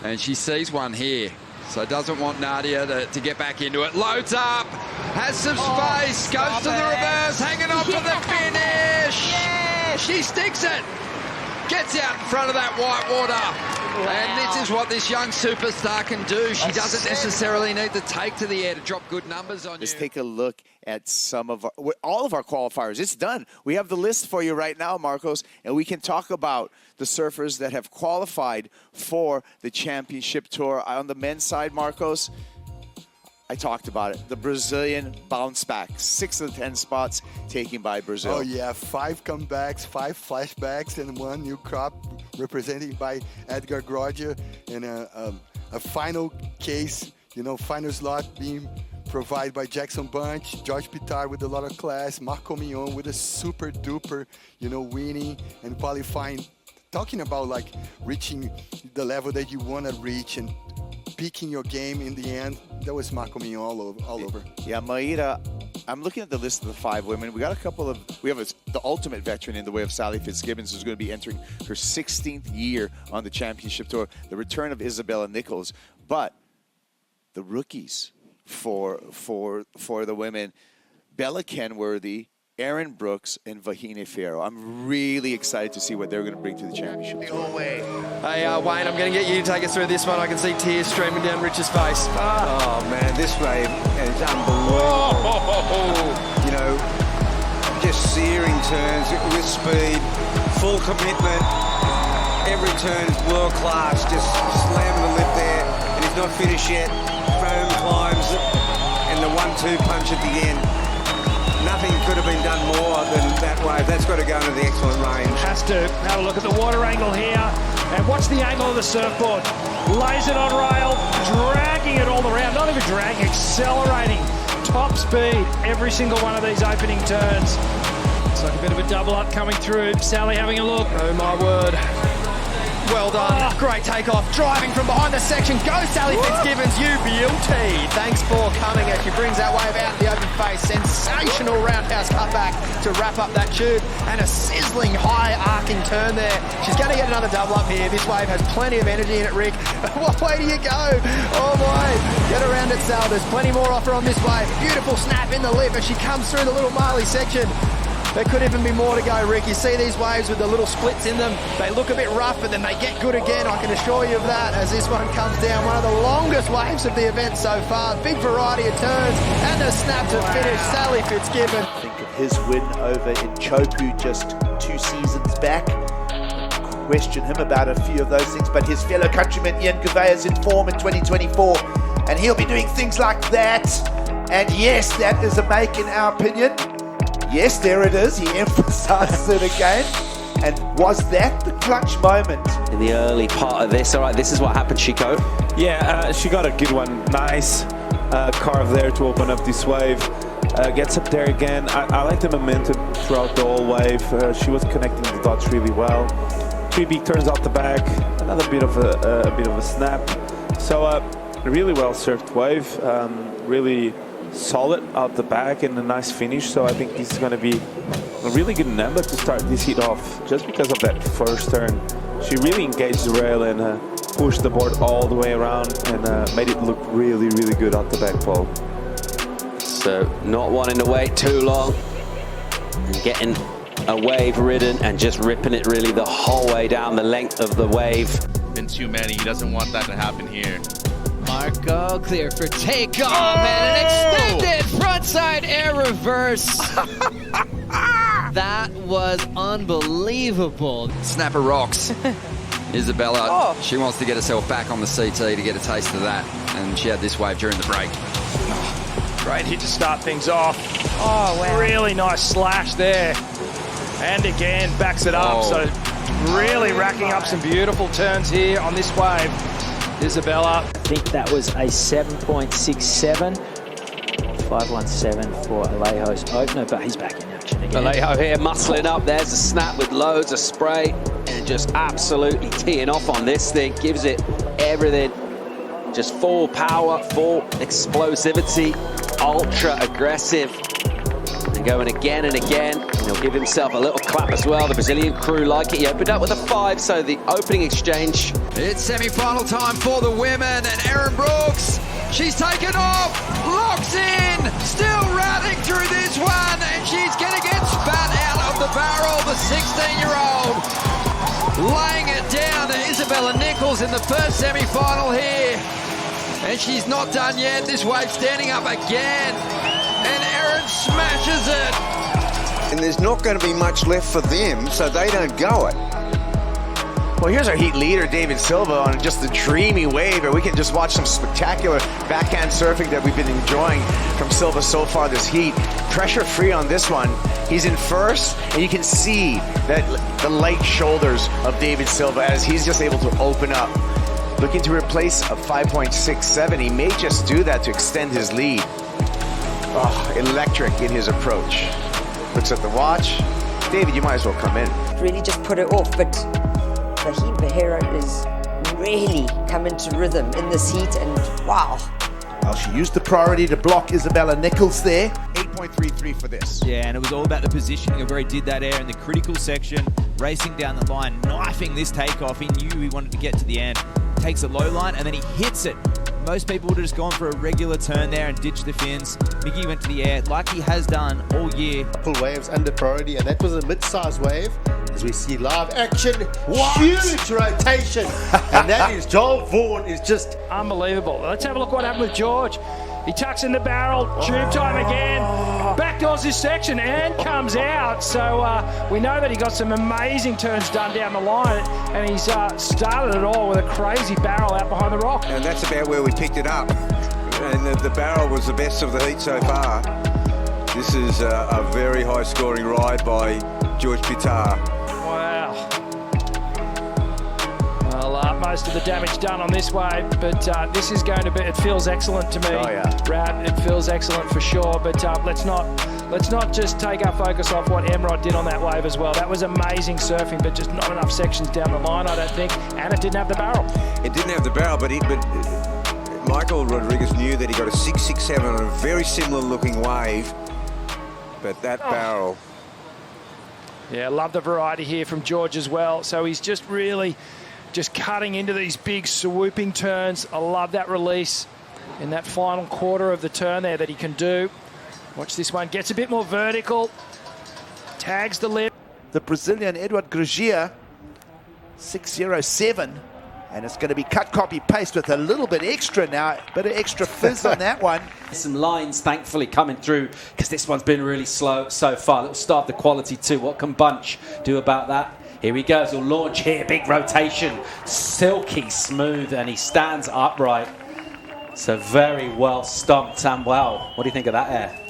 And she sees one here. So doesn't want Nadia to get back into it. Loads up, has some space, goes to the reverse, hanging on for the finish. Yeah, she sticks it. Gets out in front of that white water. Wow. And this is what this young superstar can do. She doesn't necessarily need to take to the air to drop good numbers on you. Let's take a look at some of all of our qualifiers. It's done. We have the list for you right now, Marcos, and we can talk about the surfers that have qualified for the championship tour. On the men's side, Marcos, I talked about it. The Brazilian bounce back. 6 of the 10 spots taken by Brazil. Oh, yeah. 5 comebacks, 5 flashbacks, and 1 new crop represented by Edgard Groggia. And a final case, final slot being provided by Jackson Bunch, George Pittar with a lot of class, Marco Mignon with a super duper, winning and qualifying. Talking about like reaching the level that you want to reach and peaking your game in the end. That was Marco Mignon all over. Yeah, Maíra, I'm looking at the list of the 5 women. We have the ultimate veteran in the way of Sally Fitzgibbons, who's going to be entering her 16th year on the championship tour. The return of Isabella Nichols, but the rookies for the women, Bella Kenworthy, Erin Brooks, and Vahine Fierro. I'm really excited to see what they're going to bring to the championship. Hey, Wayne, I'm going to get you to take us through this one. I can see tears streaming down Rich's face. Oh, man, this wave is unbelievable. Just searing turns with speed, full commitment. Every turn is world class. Just slamming the lip there, and he's not finished yet. Foam climbs, and the 1-2 punch at the end. Nothing could have been done more than that wave. That's got to go into the excellent range. Has to have a look at the water angle here and watch the angle of the surfboard. Lays it on rail, dragging it all around. Not even dragging, accelerating. Top speed every single one of these opening turns. It's like a bit of a double up coming through. Sally having a look. Oh my word. Well done. Great takeoff. Driving from behind the section. Go Sally Fitzgibbons, you beauty. Thanks for coming as she brings that wave out in the open face. Sensational roundhouse cutback to wrap up that tube. And a sizzling high arcing turn there. She's going to get another double up here. This wave has plenty of energy in it, Rick. What way do you go? Oh boy. Get around it, Sal. There's plenty more off her on this wave. Beautiful snap in the lip as she comes through the little Marley section. There could even be more to go, Rick. You see these waves with the little splits in them. They look a bit rough, but then they get good again. I can assure you of that as this one comes down. One of the longest waves of the event so far. Big variety of turns and a snap to finish. Sally Fitzgibbons. Think of his win over in Chopu just 2 seasons back. Question him about a few of those things, but his fellow countryman Ian Gouveia is in form in 2024, and he'll be doing things like that. And yes, that is a make in our opinion. Yes, there it is. He emphasizes it again. And was that the clutch moment? In the early part of this, all right, this is what happened, Chico. Yeah, she got a good one. Nice carve there to open up this wave. Gets up there again. I like the momentum throughout the whole wave. She was connecting the dots really well. 3 big turns out the back. Another bit of a snap. So a really well surfed wave. Really solid out the back and a nice finish. So I think this is going to be a really good number to start this heat off, just because of that first turn. She really engaged the rail and pushed the board all the way around and made it look really, really good out the back pole. So not wanting to wait too long and getting a wave ridden and just ripping it really the whole way down the length of the wave. Been too many. He doesn't want that to happen here. Marco clear for takeoff and an extended frontside air reverse. That was unbelievable. Snapper rocks. Isabella, she wants to get herself back on the CT to get a taste of that. And she had this wave during the break. Great hit to start things off. Oh, wow. Really nice slash there. And again, backs it up. So really racking up some beautiful turns here on this wave. Isabella. I think that was a 7.67. 517 for Alejo's opener, but he's back in action again. Alejo here muscling up. There's a snap with loads of spray and just absolutely teeing off on this thing. Gives it everything. Just full power, full explosivity, ultra aggressive. And going again and again. And he'll give himself a little clap as well. The Brazilian crew like it. He opened up with a 5, so the opening exchange. It's semi-final time for the women, and Erin Brooks, she's taken off, locks in, still routing through this one, and she's going to get spat out of the barrel, the 16-year-old. Laying it down to Isabella Nichols in the first semi-final here. And she's not done yet. This wave standing up again. And Erin smashes it. And there's not going to be much left for them, so they don't go it. Well, here's our heat leader, Deivid Silva, on just the dreamy wave, and we can just watch some spectacular backhand surfing that we've been enjoying from Silva so far this heat. Pressure free on this one. He's in first, and you can see that the light shoulders of Deivid Silva as he's just able to open up. Looking to replace a 5.67. He may just do that to extend his lead. Oh, electric in his approach. Looks at the watch. Deivid, you might as well come in. Really just put it off, but Vahine is really come into rhythm in this heat, and wow. Well, she used the priority to block Isabella Nichols there. 8.33 for this. Yeah, and it was all about the positioning of where he did that air in the critical section, racing down the line, knifing this takeoff. He knew he wanted to get to the end. Takes a low line and then he hits it. Most people would have just gone for a regular turn there and ditched the fins. Miggy went to the air like he has done all year. Pull waves under priority, and that was a mid-size wave. As we see live action, huge rotation, and that is Joel Vaughan is just unbelievable. Let's have a look what happened with George. He tucks in the barrel, tube time again, backdoors his section and comes out. So we know that he got some amazing turns done down the line, and he's started it all with a crazy barrel out behind the rock. And that's about where we picked it up. And the barrel was the best of the heat so far. This is a very high-scoring ride by George Pittar. Wow. Well, most of the damage done on this wave, but this is going to be, it feels excellent to me. Oh, yeah. Rad, it feels excellent for sure, but let's not just take our focus off what Emrod did on that wave as well. That was amazing surfing, but just not enough sections down the line, I don't think, and it didn't have the barrel. It didn't have the barrel, but Michael Rodriguez knew that he got a 6.67 on a very similar looking wave, but that barrel. Yeah, love the variety here from George as well. So he's just really just cutting into these big swooping turns. I love that release in that final quarter of the turn there that he can do. Watch this one, gets a bit more vertical, tags the lip. The Brazilian Edgard Groggia, 6.07, and it's going to be cut, copy, paste with a little bit extra now, bit of extra fizz on that one. Some lines, thankfully, coming through because this one's been really slow so far. Little start the quality too. What can Bunch do about that? Here he goes. He'll launch here. Big rotation. Silky smooth, and he stands upright. So very well stomped and well. What do you think of that air?